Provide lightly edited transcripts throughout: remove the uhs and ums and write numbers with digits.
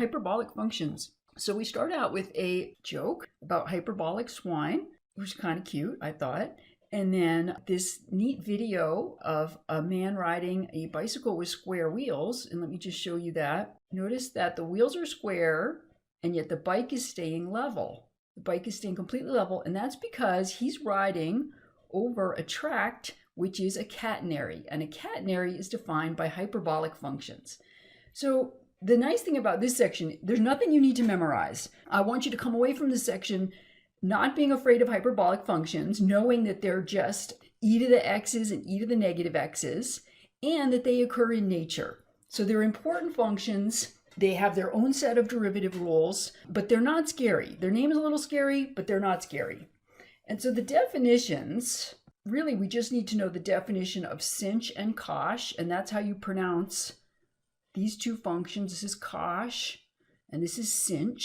hyperbolic functions. So we start out with a joke about hyperbolic swine, which is kind of cute, I thought. And then this neat video of a man riding a bicycle with square wheels. And let me just show you that. Notice that the wheels are square and yet the bike is staying level. The bike is staying completely level, and that's because he's riding over a tract which is a catenary, and a catenary is defined by hyperbolic functions. So the nice thing about this section, there's nothing you need to memorize. I want you to come away from this section not being afraid of hyperbolic functions, knowing that they're just e to the x's and e to the negative x's, and that they occur in nature. So they're important functions. They have their own set of derivative rules, but they're not scary. Their name is a little scary, but they're not scary. And so the definitions, really we just need to know the definition of sinh and cosh, and that's how you pronounce these two functions. This is cosh, and this is sinh.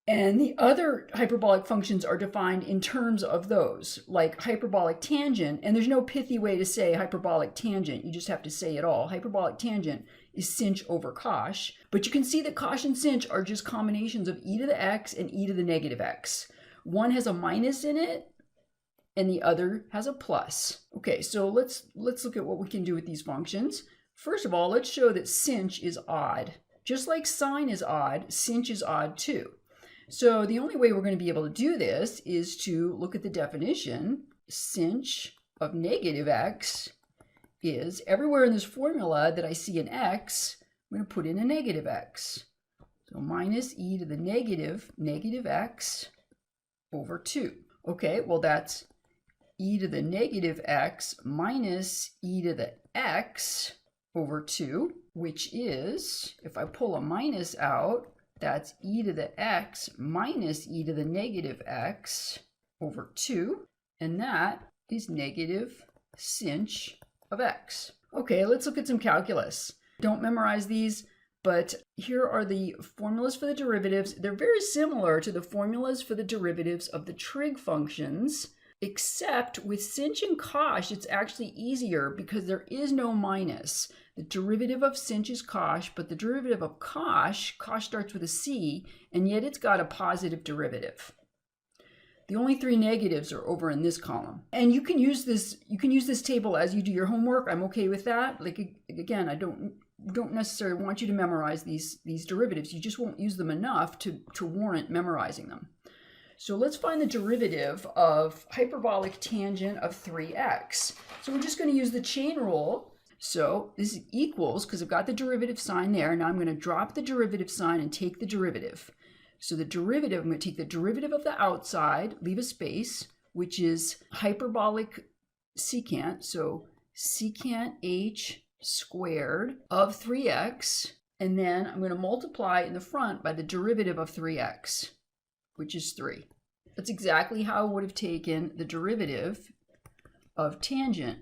And the other hyperbolic functions are defined in terms of those, like hyperbolic tangent, and there's no pithy way to say hyperbolic tangent. You just have to say it all. Hyperbolic tangent is sinh over cosh, but you can see that cosh and sinh are just combinations of e to the x and e to the negative x. One has a minus in it, and the other has a plus. Okay, so let's look at what we can do with these functions. First of all, let's show that sinh is odd. Just like sine is odd, sinh is odd too. So the only way we're going to be able to do this is to look at the definition. Sinh of negative x is, everywhere in this formula that I see an x, I'm going to put in a negative x. So minus e to the negative x over 2. Okay, well that's e to the negative x minus e to the x over 2, which is, if I pull a minus out, that's e to the x minus e to the negative x over 2, and that is negative sinh of x. Okay, let's look at some calculus. Don't memorize these, but here are the formulas for the derivatives. They're very similar to the formulas for the derivatives of the trig functions, except with sinh and cosh, it's actually easier because there is no minus. The derivative of sinh is cosh, but the derivative of cosh starts with a c, and yet it's got a positive derivative. The only three negatives are over in this column. And you can use this table as you do your homework. I'm okay with that. Like, again, I don't necessarily want you to memorize these derivatives. You just won't use them enough to warrant memorizing them. So let's find the derivative of hyperbolic tangent of 3x. So we're just going to use the chain rule. So this equals, because I've got the derivative sign there, now I'm going to drop the derivative sign and take the derivative. So the derivative, I'm going to take the derivative of the outside, leave a space, which is hyperbolic secant, so secant h squared of 3x, and then I'm going to multiply in the front by the derivative of 3x, which is 3. That's exactly how I would have taken the derivative of tangent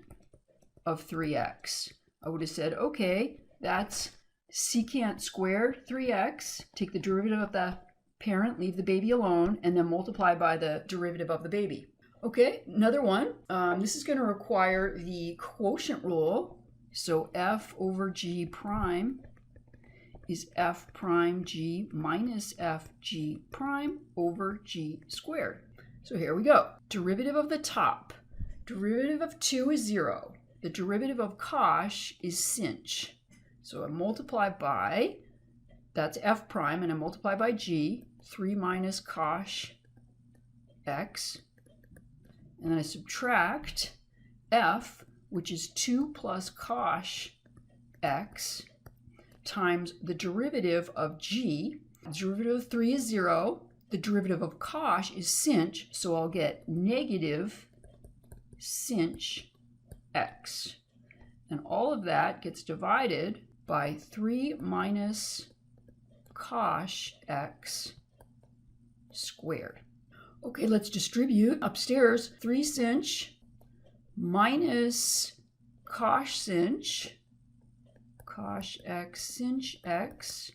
of 3x. I would have said, okay, that's secant squared 3x, take the derivative of the parent, leave the baby alone, and then multiply by the derivative of the baby. Okay, another one. This is going to require the quotient rule. So f over g prime is f prime g minus f g prime over g squared. So here we go. Derivative of the top. Derivative of 2 is 0. The derivative of cosh is sinh. So I multiply by, that's f prime, and I multiply by g, 3 minus cosh x. And then I subtract f, which is 2 plus cosh x, times the derivative of g. The derivative of 3 is 0. The derivative of cosh is sinh, so I'll get negative sinh x. And all of that gets divided by 3 minus cosh x squared. Okay, let's distribute. Upstairs, 3 sinh minus cosh sinh, cosh x sinh x.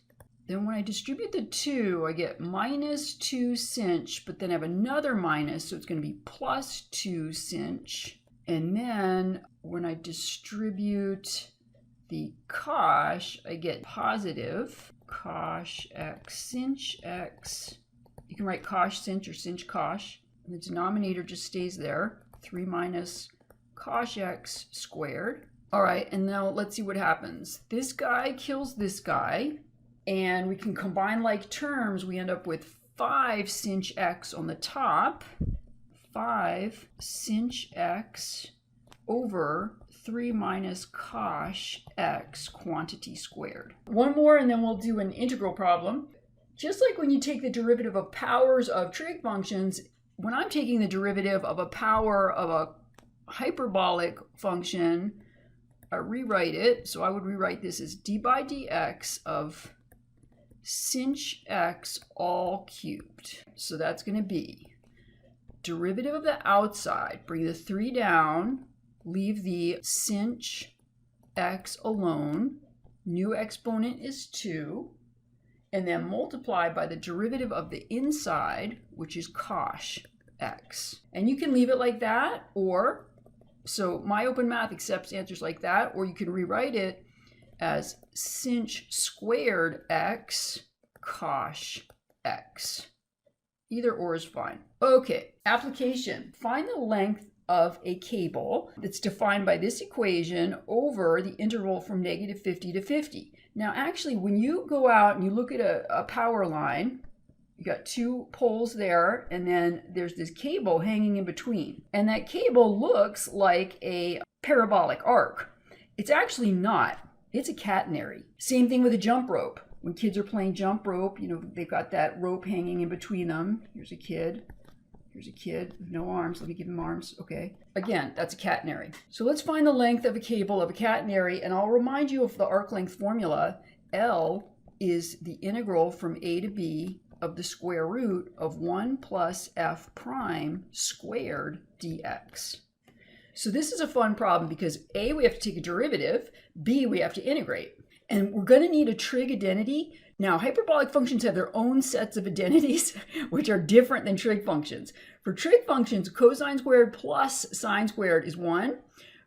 Then when I distribute the 2, I get minus 2 sinh, but then I have another minus, so it's going to be plus 2 sinh. And then when I distribute the cosh, I get positive cosh x sinh x. You can write cosh sinh or sinh cosh. And the denominator just stays there. 3 minus cosh x squared. All right, and now let's see what happens. This guy kills this guy, and we can combine like terms. We end up with 5 sinh x on the top. 5 sinh x over 3 minus cosh x quantity squared. One more and then we'll do an integral problem. Just like when you take the derivative of powers of trig functions, when I'm taking the derivative of a power of a hyperbolic function, I rewrite it. So I would rewrite this as d by dx of sinh x all cubed. So that's going to be derivative of the outside, bring the 3 down, leave the sinh x alone, new exponent is 2, and then multiply by the derivative of the inside, which is cosh x. And you can leave it like that, or, so MyOpenMath accepts answers like that, or you can rewrite it as sinh squared x cosh x. Either or is fine. Okay, application. Find the length of a cable that's defined by this equation over the interval from -50 to 50. Now, actually, when you go out and you look at a power line, you got 2 poles there, and then there's this cable hanging in between. And that cable looks like a parabolic arc. It's actually not. It's a catenary. Same thing with a jump rope. When kids are playing jump rope, you know, they've got that rope hanging in between them. Here's a kid. Here's a kid with no arms. Let me give him arms. Okay. Again, that's a catenary. So let's find the length of a cable of a catenary, and I'll remind you of the arc length formula. L is the integral from a to b of the square root of 1 plus f prime squared dx. So this is a fun problem because A, we have to take a derivative, B, we have to integrate. And we're going to need a trig identity. Now, hyperbolic functions have their own sets of identities, which are different than trig functions. For trig functions, cosine squared plus sine squared is 1.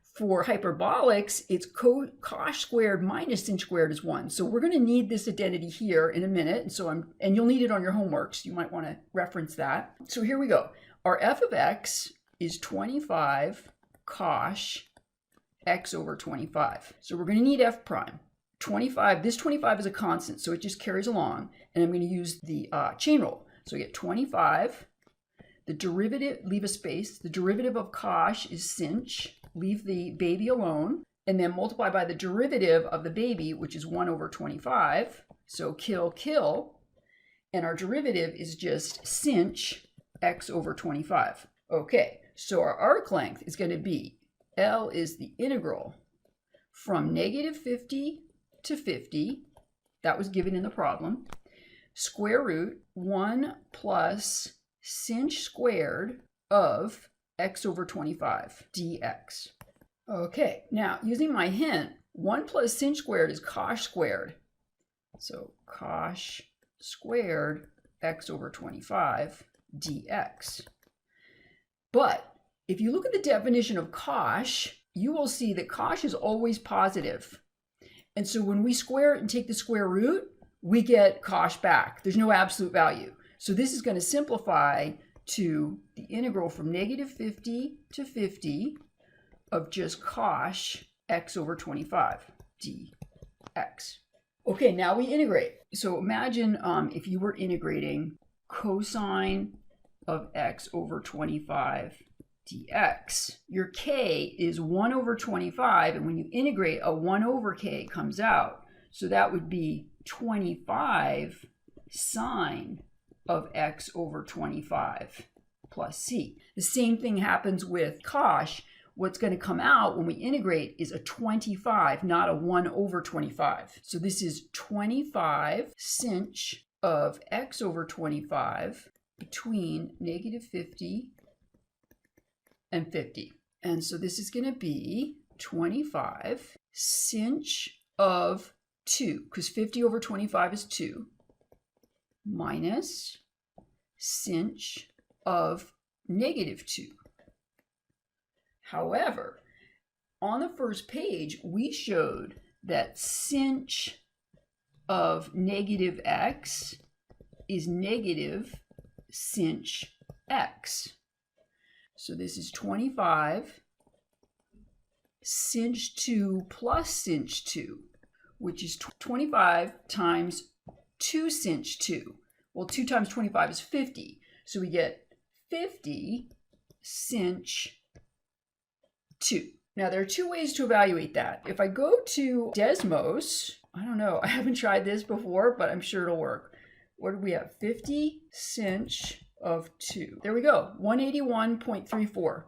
For hyperbolics, it's cosh squared minus sinh squared is 1. So we're going to need this identity here in a minute. And you'll need it on your homework, so you might want to reference that. So here we go. Our f of x is 25 cosh x over 25. So we're going to need f prime. 25, this 25 is a constant, so it just carries along. And I'm going to use the chain rule. So I get 25. The derivative, leave a space. The derivative of cosh is sinh. Leave the baby alone. And then multiply by the derivative of the baby, which is 1 over 25. So kill. And our derivative is just sinh x over 25. Okay, so our arc length is going to be, L is the integral from -50 to 50, that was given in the problem, square root 1 plus sinh squared of x over 25 dx. Okay, now using my hint, 1 plus sinh squared is cosh squared. So cosh squared x over 25 dx. But if you look at the definition of cosh, you will see that cosh is always positive. And so when we square it and take the square root, we get cosh back. There's no absolute value. So this is going to simplify to the integral from -50 to 50 of just cosh x over 25 dx. Okay, now we integrate. So imagine if you were integrating cosine of x over 25 dx. Your k is 1 over 25, and when you integrate, a 1 over k comes out. So that would be 25 sine of x over 25 plus c. The same thing happens with cosh. What's going to come out when we integrate is a 25, not a 1 over 25. So this is 25 sinh of x over 25 between -50 and 50. And so this is going to be 25 sinh of 2, because 50 over 25 is 2, minus sinh of -2. However, on the first page, we showed that sinh of negative x is negative sinh x. So this is 25 sinh 2 plus sinh 2, which is 25 times 2 sinh 2. Well, 2 times 25 is 50. So we get 50 sinh 2. Now, there are two ways to evaluate that. If I go to Desmos, I don't know, I haven't tried this before, but I'm sure it'll work. What do we have? 50 sinh of 2. There we go, 181.34.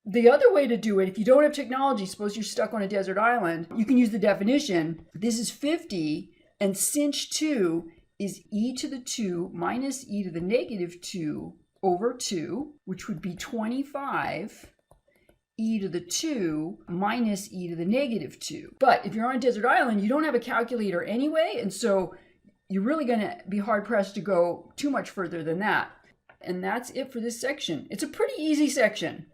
The other way to do it, if you don't have technology, suppose you're stuck on a desert island, you can use the definition. This is 50, and sinh 2 is e to the 2 minus e to the negative 2 over 2, which would be 25 e to the 2 minus e to the negative 2. But if you're on a desert island, you don't have a calculator anyway, and so you're really going to be hard-pressed to go too much further than that. And that's it for this section. It's a pretty easy section.